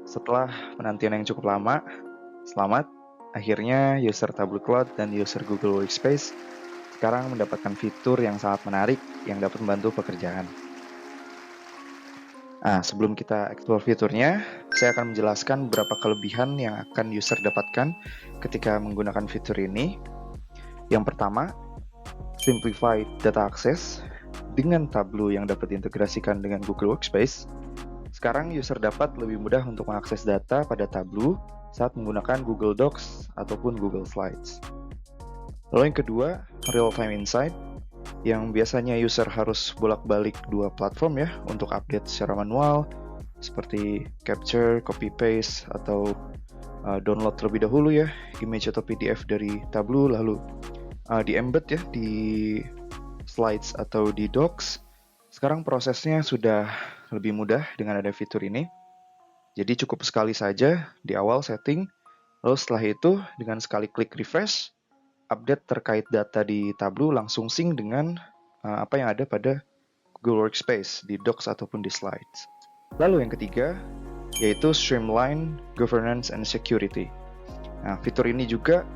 Setelah penantian yang cukup lama, selamat, akhirnya user Tableau Cloud dan user Google Workspace sekarang mendapatkan fitur yang sangat menarik yang dapat membantu pekerjaan. Nah, sebelum kita explore fiturnya, saya akan menjelaskan beberapa kelebihan yang akan user dapatkan ketika menggunakan fitur ini. Yang pertama, simplified data access. Dengan Tableau yang dapat diintegrasikan dengan Google Workspace, sekarang user dapat lebih mudah untuk mengakses data pada Tableau saat menggunakan Google Docs ataupun Google Slides. Lalu yang kedua, real-time insight, yang biasanya user harus bolak-balik dua platform ya untuk update secara manual, seperti capture, copy-paste, atau download terlebih dahulu ya, image atau PDF dari Tableau, lalu di-embed ya di slides atau di docs. Sekarang prosesnya sudah lebih mudah dengan ada fitur ini. Jadi cukup sekali saja di awal setting, lalu setelah itu dengan sekali klik refresh, update terkait data di Tableau langsung sync dengan apa yang ada pada Google Workspace di docs ataupun di slides. Lalu yang ketiga, yaitu streamline governance and security. Nah, fitur ini juga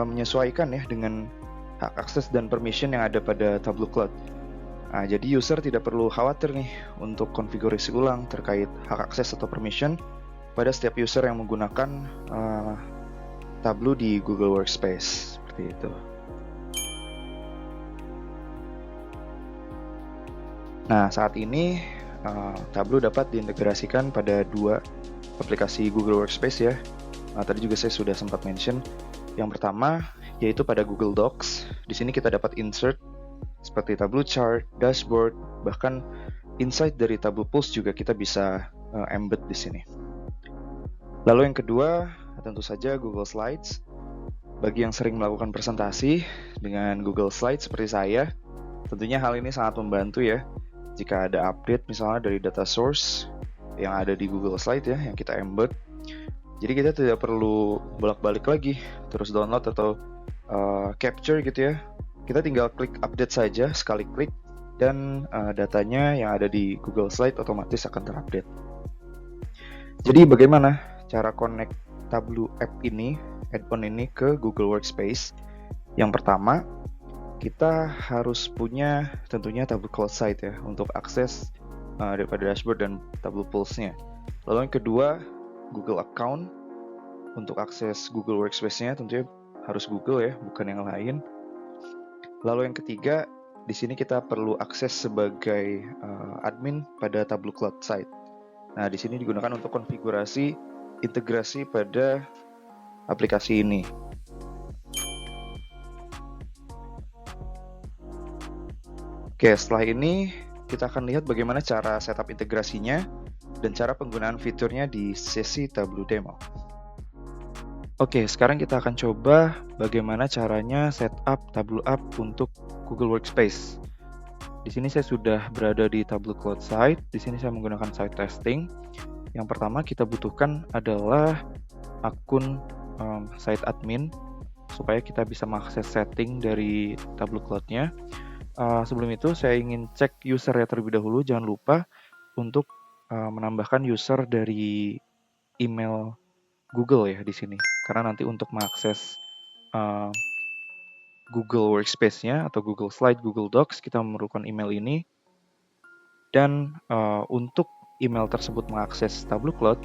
menyesuaikan ya dengan hak akses dan permission yang ada pada Tableau Cloud. Nah, jadi user tidak perlu khawatir nih untuk konfigurasi ulang terkait hak akses atau permission pada setiap user yang menggunakan Tableau di Google Workspace, seperti itu. Nah, saat ini Tableau dapat diintegrasikan pada dua aplikasi Google Workspace ya. Tadi juga saya sudah sempat mention. Yang pertama yaitu pada Google Docs. Di sini kita dapat insert seperti Tableau chart, dashboard, bahkan insight dari Tableau Pulse juga kita bisa embed di sini. Lalu yang kedua, tentu saja Google Slides. Bagi yang sering melakukan presentasi dengan Google Slides seperti saya, tentunya hal ini sangat membantu ya. Jika ada update misalnya dari data source yang ada di Google Slide ya, yang kita embed, jadi kita tidak perlu bolak-balik lagi, terus download atau capture gitu ya. Kita tinggal klik update saja, sekali klik, dan datanya yang ada di Google Slide otomatis akan terupdate. Jadi bagaimana cara connect Tableau app ini, add-on ini ke Google Workspace? Yang pertama, kita harus punya tentunya Tableau Cloud Site ya untuk akses daripada dashboard dan Tableau Pulse-nya. Lalu yang kedua, Google Account untuk akses Google Workspace-nya tentunya harus Google ya, bukan yang lain. Lalu yang ketiga, di sini kita perlu akses sebagai admin pada Tableau Cloud Site. Nah, di sini digunakan untuk konfigurasi integrasi pada aplikasi ini. Oke, setelah ini kita akan lihat bagaimana cara setup integrasinya dan cara penggunaan fiturnya di sesi Tableau Demo. Oke, sekarang kita akan coba bagaimana caranya setup Tableau App untuk Google Workspace. Di sini saya sudah berada di Tableau Cloud Site. Di sini saya menggunakan site testing. Yang pertama kita butuhkan adalah akun site admin supaya kita bisa mengakses setting dari Tableau Cloud-nya. Sebelum itu saya ingin cek user ya terlebih dahulu. Jangan lupa untuk menambahkan user dari email Google ya di sini. Karena nanti untuk mengakses Google Workspace-nya atau Google Slide, Google Docs, kita memerlukan email ini. Dan untuk email tersebut mengakses Tableau Cloud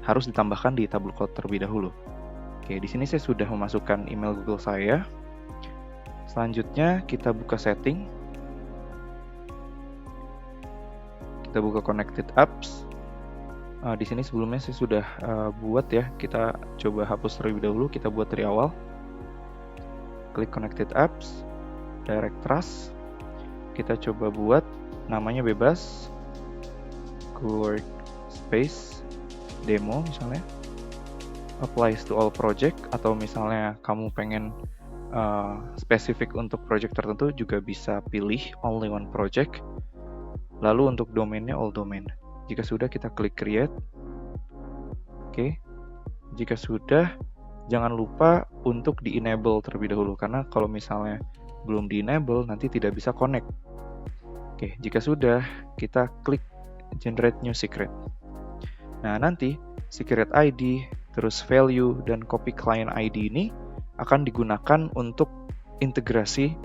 harus ditambahkan di Tableau Cloud terlebih dahulu. Oke, di sini saya sudah memasukkan email Google saya. Selanjutnya kita buka setting. Kita buka connected apps. Di sini sebelumnya saya sudah buat ya. Kita coba hapus terlebih dahulu. Kita buat dari awal. Klik connected apps, direct trust. Kita coba buat namanya bebas. Google Workspace demo misalnya. Applies to all project, atau misalnya kamu pengen spesifik untuk project tertentu juga bisa pilih only one project. Lalu untuk domainnya all domain. Jika sudah kita klik create. Oke. Jika sudah, jangan lupa untuk di enable terlebih dahulu karena kalau misalnya belum di enable nanti tidak bisa connect. Oke, jika sudah kita klik generate new secret. Nah, nanti secret ID, terus value, dan copy client ID ini akan digunakan untuk integrasi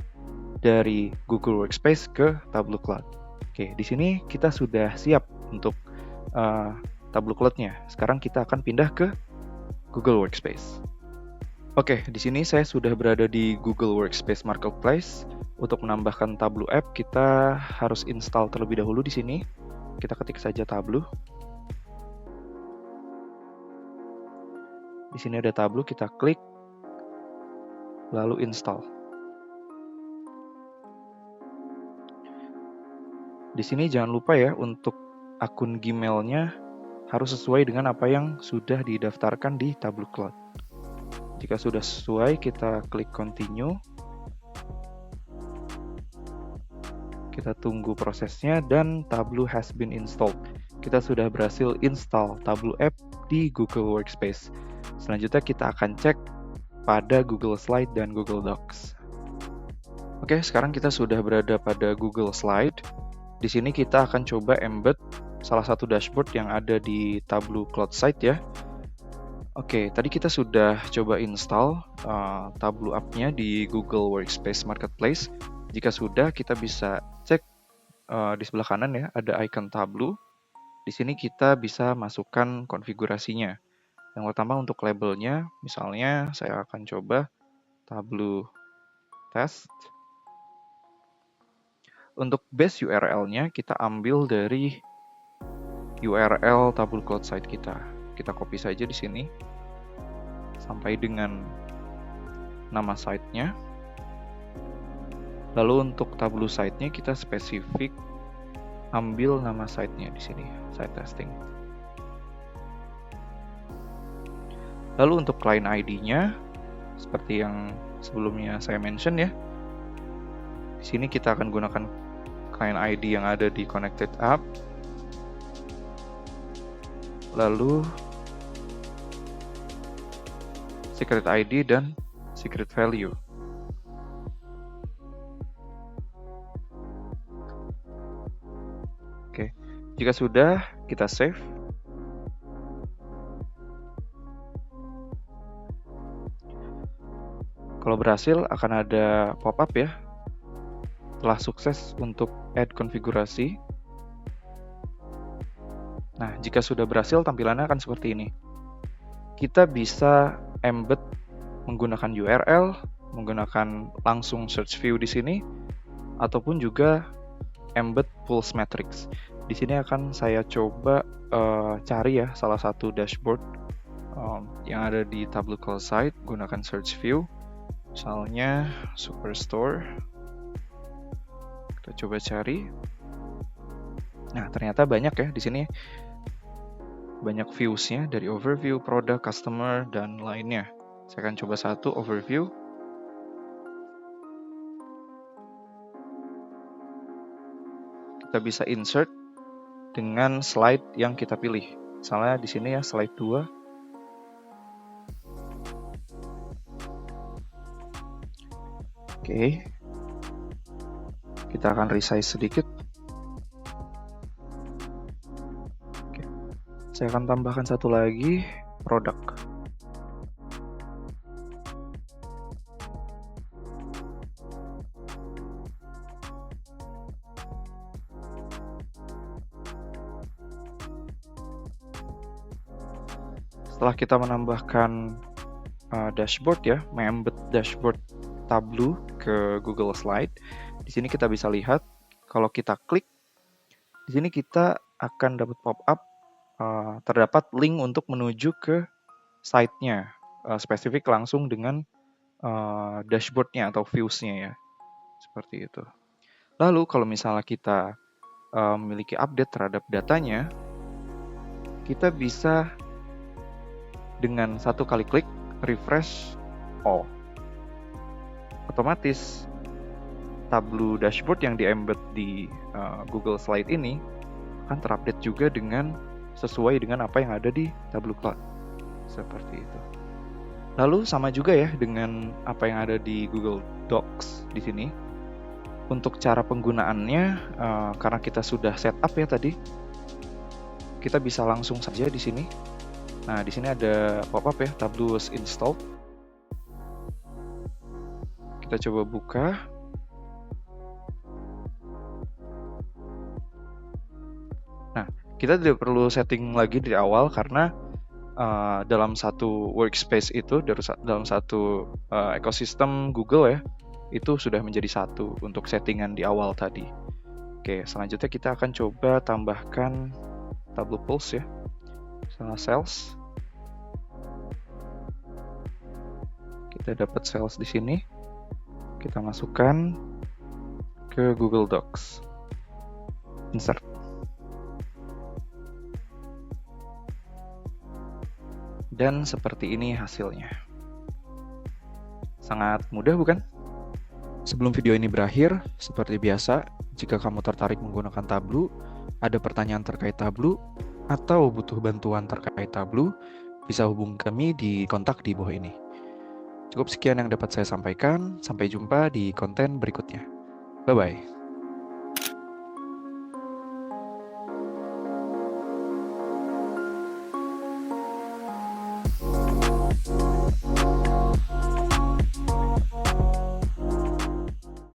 dari Google Workspace ke Tableau Cloud. Oke, di sini kita sudah siap untuk Tableau Cloud-nya. Sekarang kita akan pindah ke Google Workspace. Oke, di sini saya sudah berada di Google Workspace Marketplace. Untuk menambahkan Tableau App, kita harus install terlebih dahulu di sini. Kita ketik saja Tableau. Di sini ada Tableau, kita klik, lalu install. Di sini jangan lupa ya, untuk akun Gmail-nya harus sesuai dengan apa yang sudah didaftarkan di Tableau Cloud. Jika sudah sesuai, kita klik continue. Kita tunggu prosesnya dan Tableau has been installed. Kita sudah berhasil install Tableau App di Google Workspace. Selanjutnya kita akan cek pada Google Slide dan Google Docs. Oke, sekarang kita sudah berada pada Google Slide. Di sini kita akan coba embed salah satu dashboard yang ada di Tableau Cloud Site ya. Oke, tadi kita sudah coba install Tableau App-nya di Google Workspace Marketplace. Jika sudah, kita bisa cek di sebelah kanan ya, ada icon Tableau. Di sini kita bisa masukkan konfigurasinya. Yang pertama untuk labelnya, misalnya saya akan coba Tableau Test. Untuk base URL-nya kita ambil dari URL Tableau Cloud Site kita. Kita copy saja di sini sampai dengan nama site-nya. Lalu untuk Tableau site-nya kita spesifik ambil nama site-nya di sini, site testing. Lalu untuk client ID-nya seperti yang sebelumnya saya mention ya. Di sini kita akan gunakan client ID yang ada di Connected App. Lalu secret ID dan secret value. Oke, jika sudah kita save. Kalau berhasil akan ada pop-up ya. Telah sukses untuk add konfigurasi. Nah, jika sudah berhasil tampilannya akan seperti ini. Kita bisa embed menggunakan URL, menggunakan langsung search view di sini, ataupun juga embed pulse matrix. Di sini akan saya coba cari ya salah satu dashboard yang ada di Tableau Cloud Site, gunakan search view. Misalnya Superstore. Kita coba cari. Nah, ternyata banyak ya di sini. Banyak views-nya dari overview, product, customer, dan lainnya. Saya akan coba satu overview. Kita bisa insert dengan slide yang kita pilih. Misalnya di sini ya slide 2. Oke. Kita akan resize sedikit. Oke. Saya akan tambahkan satu lagi, produk. Setelah kita menambahkan dashboard ya, embed dashboard Tableau ke Google Slide, di sini kita bisa lihat kalau kita klik, di sini kita akan dapat pop-up terdapat link untuk menuju ke site-nya, spesifik langsung dengan dashboard-nya atau views-nya ya, seperti itu. Lalu kalau misalnya kita memiliki update terhadap datanya, kita bisa dengan satu kali klik refresh all. Otomatis Tableau dashboard yang di-embed di Google Slide ini akan terupdate juga dengan sesuai dengan apa yang ada di Tableau Cloud. Seperti itu. Lalu sama juga ya dengan apa yang ada di Google Docs di sini. Untuk cara penggunaannya, karena kita sudah setup ya tadi, kita bisa langsung saja di sini. Nah, di sini ada pop-up ya, Tableau was installed. Kita coba buka. Nah, kita tidak perlu setting lagi dari awal karena dalam satu workspace itu, dalam satu ekosistem Google ya, itu sudah menjadi satu untuk settingan di awal tadi. Oke, selanjutnya kita akan coba tambahkan Tableau Pulse ya, misalnya sales. Kita dapat sales di sini. Kita masukkan ke Google Docs. Insert. Dan seperti ini hasilnya. Sangat mudah bukan? Sebelum video ini berakhir, seperti biasa, jika kamu tertarik menggunakan Tableau, ada pertanyaan terkait Tableau, atau butuh bantuan terkait Tableau, bisa hubungi kami di kontak di bawah ini. Cukup sekian yang dapat saya sampaikan, sampai jumpa di konten berikutnya. Bye-bye.